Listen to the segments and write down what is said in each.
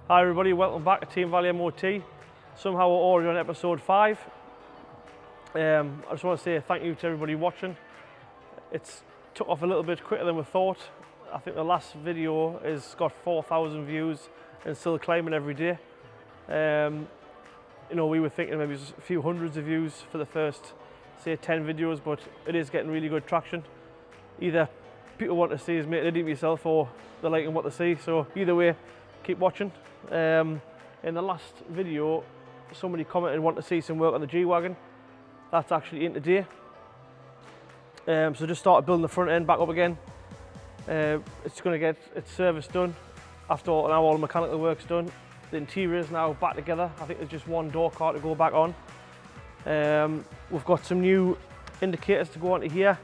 Hi everybody, welcome back to Team Valley MOT. Somehow we're already on episode 5. I just want to say thank you to everybody watching. It's took off a little bit quicker than we thought. I think the last video has got 4,000 views and still climbing every day. We were thinking maybe a few hundreds of views for the first, say, 10 videos, but it is getting really good traction. Either people want to see us make an idiot of yourself or they're liking what they see, so either way, keep watching. In the last video, somebody commented want to see some work on the G-Wagon. That's actually in today. So just started building the front end back up again. It's going to get its service done after all the mechanical work's done. The interior is now back together. I think there's just one door card to go back on. We've got some new indicators to go onto here.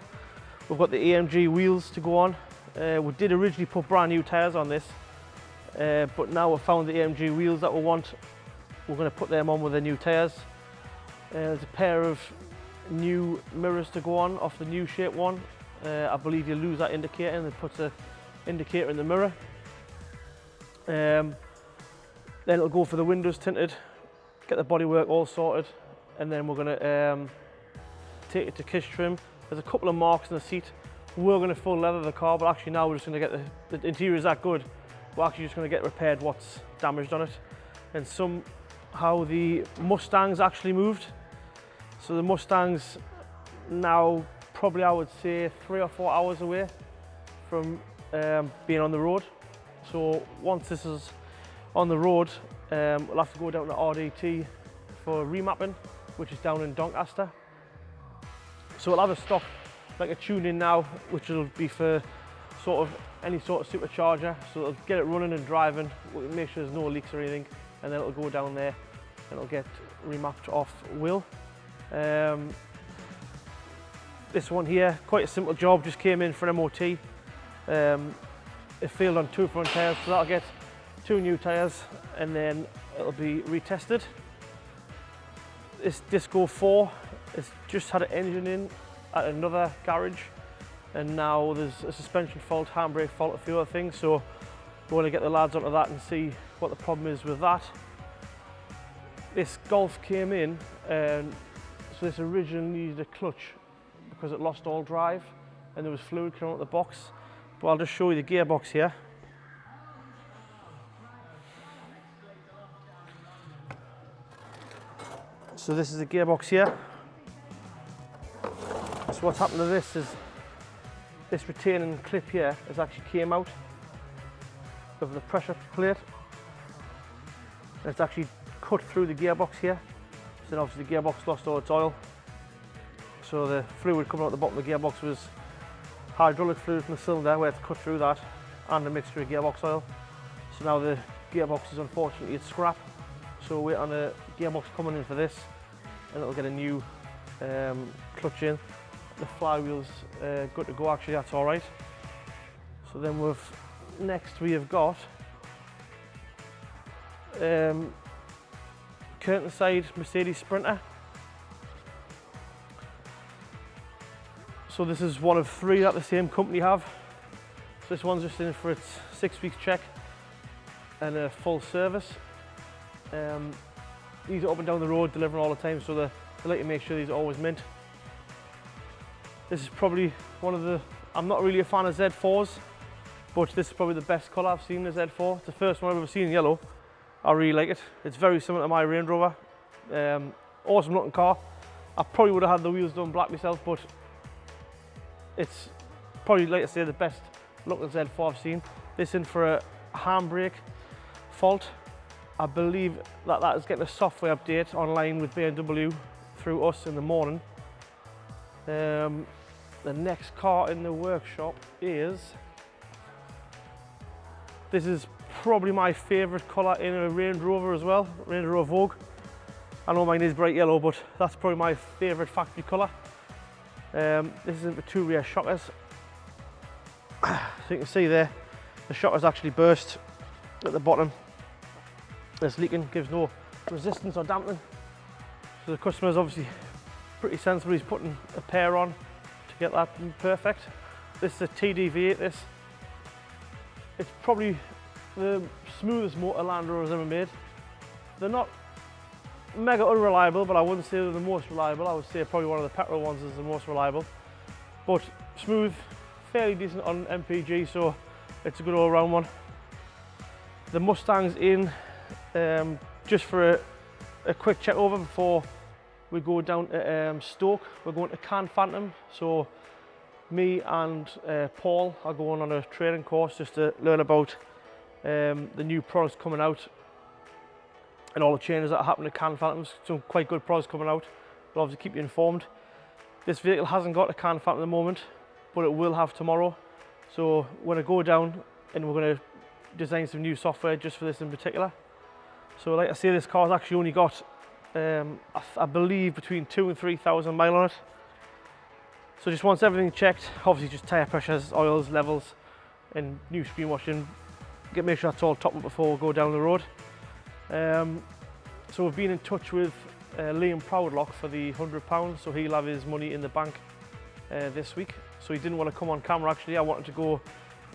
We've got the AMG wheels to go on. We did originally put brand new tyres on this, but now we've found the AMG wheels that we want. We're going to put them on with the new tyres. There's a pair of new mirrors to go on off the new shape one. I believe you lose that indicator and it puts an indicator in the mirror. Then it'll go for the windows tinted, get the bodywork all sorted, and then we're going to take it to kiss trim. There's a couple of marks in the seat. We're going to full leather the car, but actually now we're just going to get the interior is that good. We're actually just going to get repaired what's damaged on it. And somehow the Mustang's actually moved. So the Mustang's now probably, I would say, 3 or 4 hours away from being on the road. So once this is on the road, we'll have to go down to RDT for remapping, which is down in Doncaster. So we'll have a stock, like a tune-in now, which will be for sort of any sort of supercharger. So it'll get it running and driving, we'll make sure there's no leaks or anything, and then it'll go down there and it'll get remapped off wheel. This one here, quite a simple job, just came in for an MOT. It failed on 2 front tyres, so that'll get 2 new tyres and then it'll be retested. This Disco 4 has just had an engine in at another garage, and now there's a suspension fault, handbrake fault, a few other things, so we want to get the lads onto that and see what the problem is with that. This Golf came in, and so this originally needed a clutch because it lost all drive and there was fluid coming out of the box. But I'll just show you the gearbox here. So this is the gearbox here. So what's happened to this is this retaining clip here has actually came out of the pressure plate. And it's actually cut through the gearbox here. So then obviously the gearbox lost all its oil. So the fluid coming out the bottom of the gearbox was hydraulic fluid from the cylinder, where it's cut through that, and a mixture of gearbox oil. So now the gearbox is unfortunately it's scrap. So we're waiting on a gearbox coming in for this, and it'll get a new clutch in. The flywheel's good to go, actually, that's all right. So then next we have got curtain side Mercedes Sprinter. So this is one of 3 that the same company have. So this one's just in for its 6 weeks check and a full service. These are up and down the road delivering all the time, so they like to make sure these are always mint. This is probably one of the, I'm not really a fan of Z4s, but this is probably the best colour I've seen in a Z4. It's the first one I've ever seen in yellow. I really like it. It's very similar to my Range Rover. Awesome looking car. I probably would have had the wheels done black myself, but it's probably, like I say, the best looking Z4 I've seen. This in for a handbrake fault. I believe that is getting a software update online with BMW through us in the morning. The next car in the workshop is, this is probably my favourite colour in a Range Rover as well, Range Rover Vogue. I know mine is bright yellow, but that's probably my favourite factory colour. This is in for 2 rear shockers. So you can see there, the shocker's actually burst at the bottom. It's leaking, gives no resistance or dampening. So the customer's obviously pretty sensible, he's putting a pair on to get that perfect. This is a TD V8, this. It's probably the smoothest motor Land Rover's ever made. They're not mega unreliable, but I wouldn't say they're the most reliable. I would say probably one of the petrol ones is the most reliable. But smooth, fairly decent on MPG, so it's a good all-round one. The Mustang's in just for a quick check over before we go down to Stoke. We're going to Can Phantom, so me and Paul are going on a training course just to learn about the new products coming out and all the changes that are happening to Can Phantoms. Some quite good products coming out. We'll obviously keep you informed. This vehicle hasn't got a Can Phantom at the moment, but it will have tomorrow. So we're going to go down and we're going to design some new software just for this in particular. So like I say, this car's actually only got, I believe, between 2,000 and 3,000 miles on it. So just once everything checked, obviously just tyre pressures, oils, levels, and new screen washing. Make sure that's all topped up before we go down the road. So we've been in touch with Liam Proudlock for the £100, so he'll have his money in the bank this week. So he didn't want to come on camera actually. I wanted to go,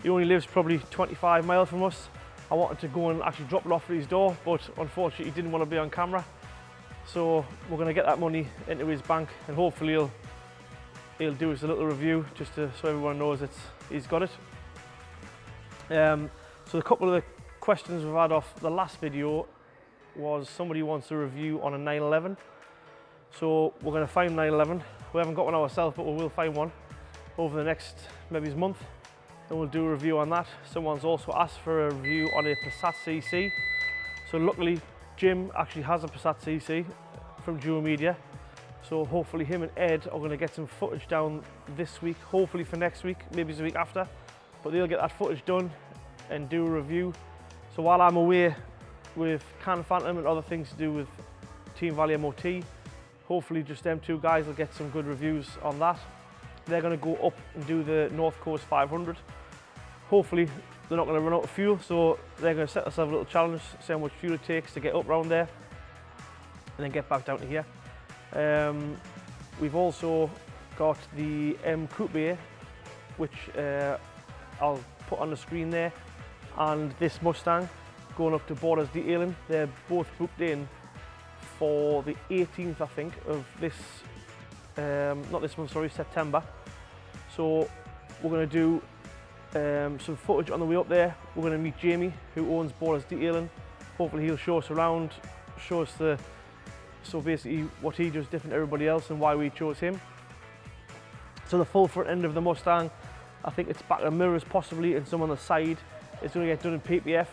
he only lives probably 25 miles from us. I wanted to go and actually drop it off at his door, but unfortunately he didn't want to be on camera. So we're going to get that money into his bank, and hopefully he'll do us a little review just so everyone knows he's got it. So a couple of the questions we've had off the last video was somebody wants a review on a 911. So we're going to find 911. We haven't got one ourselves, but we will find one over the next maybe month, and we'll do a review on that. Someone's also asked for a review on a Passat CC. So luckily Jim actually has a Passat CC from Dual Media. So hopefully him and Ed are going to get some footage down this week, hopefully for next week, maybe the week after. But they'll get that footage done and do a review. So while I'm away with Can Phantom and other things to do with Team Valley MOT, hopefully just them two guys will get some good reviews on that. They're going to go up and do the North Coast 500. Hopefully they're not going to run out of fuel, so they're going to set themselves a little challenge, see how much fuel it takes to get up round there and then get back down to here. We've also got the M Coupe, which I'll put on the screen there, and this Mustang going up to Borders Detailing. They're both booked in for the 18th, I think, of this, not this month, sorry, September. So we're going to do some footage on the way up there. We're going to meet Jamie, who owns Borders Detailing. Hopefully he'll show us around, show us so basically what he does different to everybody else and why we chose him. So the full front end of the Mustang, I think it's back to mirrors possibly, and some on the side. It's going to get done in PPF.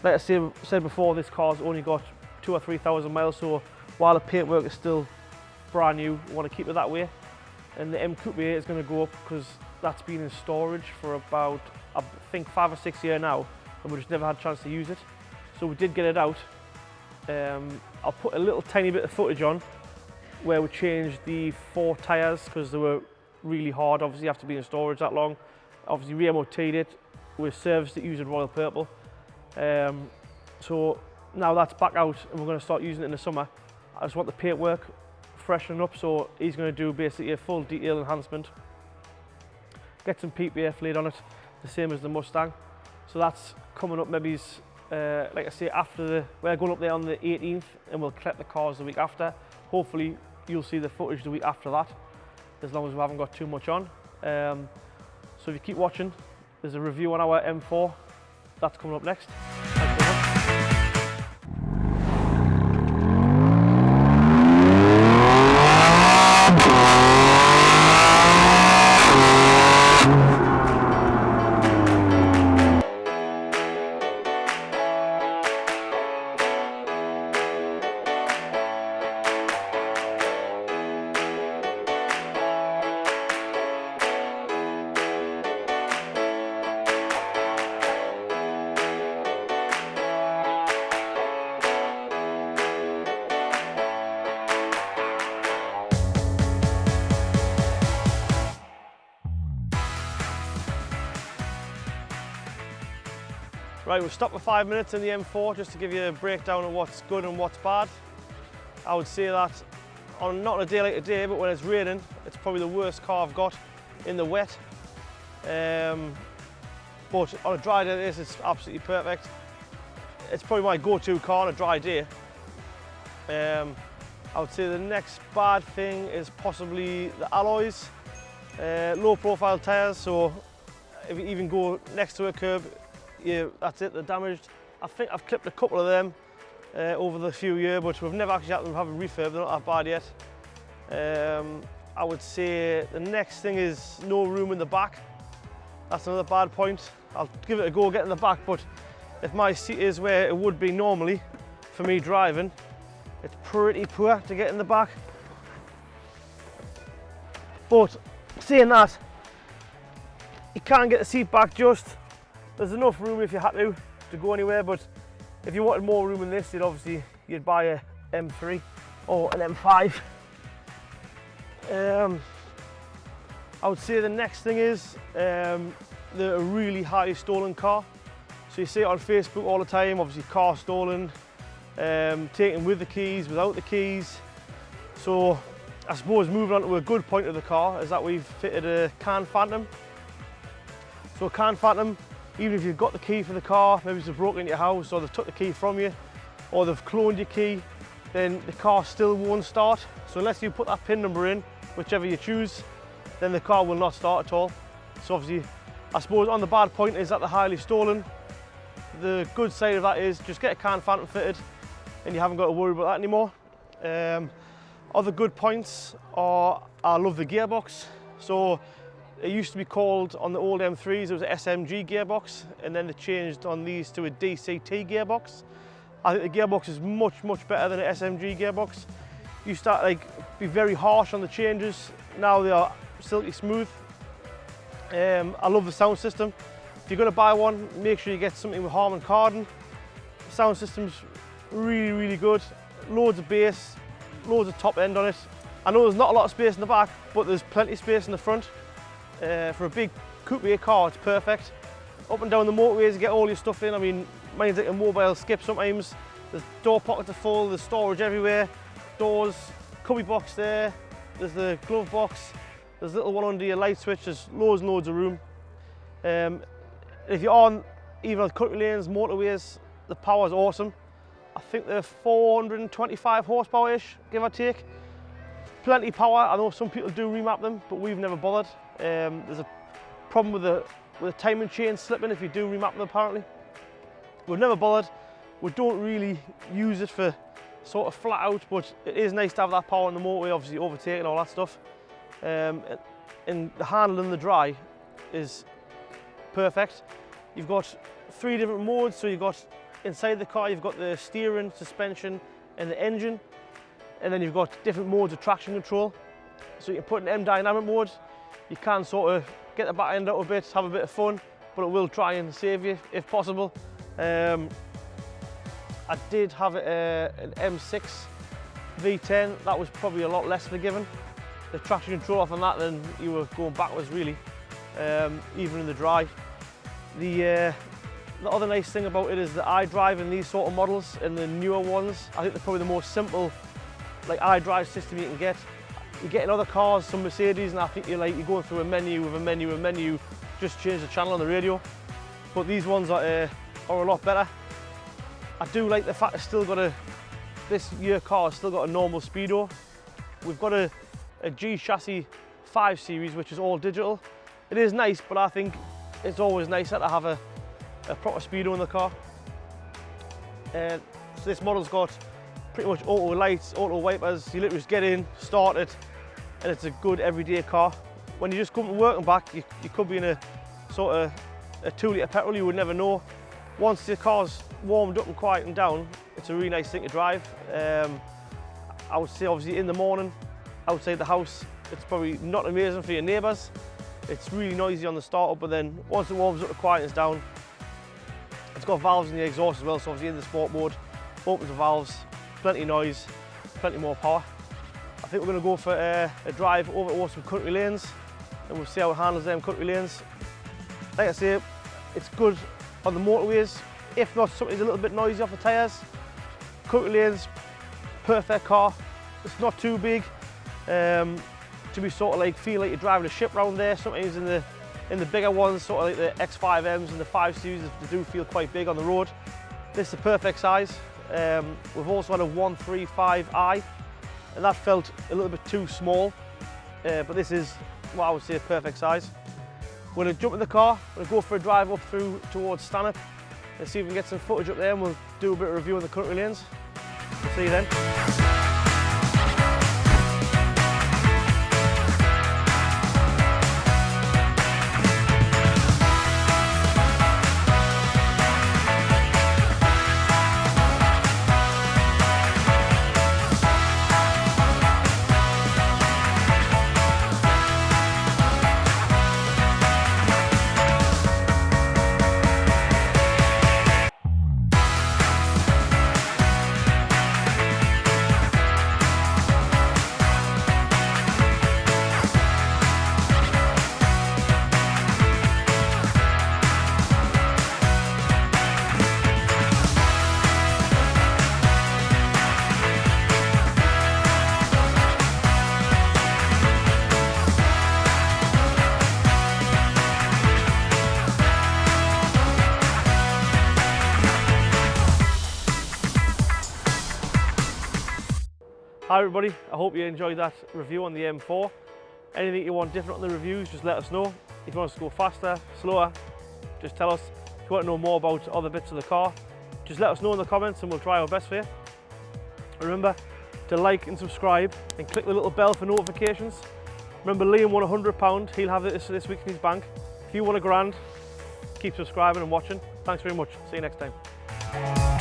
Like I said before, this car's only got 2,000 or 3,000 miles, so while the paintwork is still brand new, we want to keep it that way. And the M Coupe is going to go up because that's been in storage for about, I think, 5 or 6 years now, and we just never had a chance to use it. So we did get it out. I'll put a little tiny bit of footage on where we changed the 4 tyres because they were really hard, obviously after being in storage that long. Obviously re-MOT'd it, we serviced it using Royal Purple. So now that's back out and we're going to start using it in the summer. I just want the paintwork freshening up, so he's going to do basically a full detail enhancement. Get some PPF laid on it, the same as the Mustang. So that's coming up maybe, like I say, we're going up there on the 18th and we'll collect the cars the week after. Hopefully you'll see the footage the week after that, as long as we haven't got too much on. So if you keep watching, there's a review on our M4. That's coming up next. Thanks very much. Right, we'll stop for 5 minutes in the M4 just to give you a breakdown of what's good and what's bad. I would say that on not a day like today, but when it's raining, it's probably the worst car I've got in the wet. but on a dry day like this, it's absolutely perfect. It's probably my go-to car on a dry day. I would say the next bad thing is possibly the alloys. Low profile tyres, so if you even go next to a curb, that's it, they're damaged. I think I've clipped a couple of them over the few years, but we've never actually had them have a refurb, they're not that bad yet. I would say the next thing is no room in the back. That's another bad point. I'll give it a go getting the back, but if my seat is where it would be normally for me driving, it's pretty poor to get in the back. But saying that, you can't get the seat back just. There's enough room if you had to go anywhere, but if you wanted more room than this, you'd buy a M3 or an M5. I would say the next thing is the really highly stolen car. So you see it on Facebook all the time, obviously car stolen, taken with the keys, without the keys. So I suppose moving on to a good point of the car is that we've fitted a can phantom. So a can phantom, even if you've got the key for the car, maybe it's broken into your house or they've took the key from you or they've cloned your key, then the car still won't start. So unless you put that PIN number in, whichever you choose, then the car will not start at all. So obviously, I suppose on the bad point is that they're highly stolen. The good side of that is just get a can phantom fitted and you haven't got to worry about that anymore. Other good points are, I love the gearbox. So it used to be called, on the old M3s, it was an SMG gearbox, and then they changed on these to a DCT gearbox. I think the gearbox is much better than an SMG gearbox. You start be very harsh on the changes. Now they are silky smooth. I love the sound system. If you're going to buy one, make sure you get something with Harman Kardon. The sound system's really good. Loads of bass, loads of top end on it. I know there's not a lot of space in the back, but there's plenty of space in the front. For a big coupe car, it's perfect. Up and down the motorways, you get all your stuff in. I mean, mine's like a mobile skip sometimes. There's door pockets are full, there's storage everywhere. Doors, cubby box there, there's the glove box, there's a little one under your light switch, there's loads and loads of room. If you're on even on country lanes, motorways, the power's awesome. I think they're 425 horsepower-ish, give or take. Plenty of power. I know some people do remap them, but we've never bothered. There's a problem with the timing chain slipping if you do remap them apparently. We've never bothered. We don't really use it for sort of flat out, but it is nice to have that power on the motorway, obviously overtaking all that stuff. And the handle in the dry is perfect. You've got 3 different modes, so you've got inside the car, you've got the steering, suspension and the engine, and then you've got different modes of traction control. So you can put an M dynamic mode, you can sort of get the back end out a bit, have a bit of fun, but it will try and save you if possible. I did have an M6 V10, that was probably a lot less forgiving. The traction control off on that, then you were going backwards really, even in the dry. The other nice thing about it is the iDrive in these sort of models and the newer ones. I think they're probably the most simple iDrive system you can get. You get in other cars, some Mercedes, and I think you're going through a menu, just change the channel on the radio. But these ones are a lot better. I do like the fact it's still got this year car has still got a normal speedo. We've got a G chassis 5 series, which is all digital. It is nice, but I think it's always nicer to have a proper speedo in the car. So this model's got pretty much auto lights, auto wipers. You literally just get in, start it, and it's a good everyday car. When you just come to work and back, you could be in a sort of a 2 litre petrol, you would never know. Once the car's warmed up and quietened down, it's a really nice thing to drive. I would say obviously in the morning, outside the house, it's probably not amazing for your neighbours. It's really noisy on the startup, but then once it warms up and quietens down, it's got valves in the exhaust as well, so obviously in the sport mode, opens the valves, plenty of noise, plenty more power. I think we're going to go for a drive over towards some country lanes, and we'll see how it handles them country lanes. Like I say, it's good on the motorways. If not, something's a little bit noisy off the tyres. Country lanes, perfect car. It's not too big to be sort of feel like you're driving a ship round there. Sometimes in the In the bigger ones, sort of like the X5Ms and the 5 Series, they do feel quite big on the road. This is the perfect size. We've also had a 135i, and that felt a little bit too small, but this is what I would say a perfect size. We're going to jump in the car, we're going to go for a drive up through towards Stanhope and see if we can get some footage up there, and we'll do a bit of review on the country lanes. See you then. Hi everybody, I hope you enjoyed that review on the M4. Anything you want different on the reviews, just let us know. If you want us to go faster, slower, just tell us. If you want to know more about other bits of the car, just let us know in the comments and we'll try our best for you. Remember to like and subscribe and click the little bell for notifications. Remember, Liam won £100, he'll have this week in his bank. If you want £1,000, keep subscribing and watching. Thanks very much, see you next time.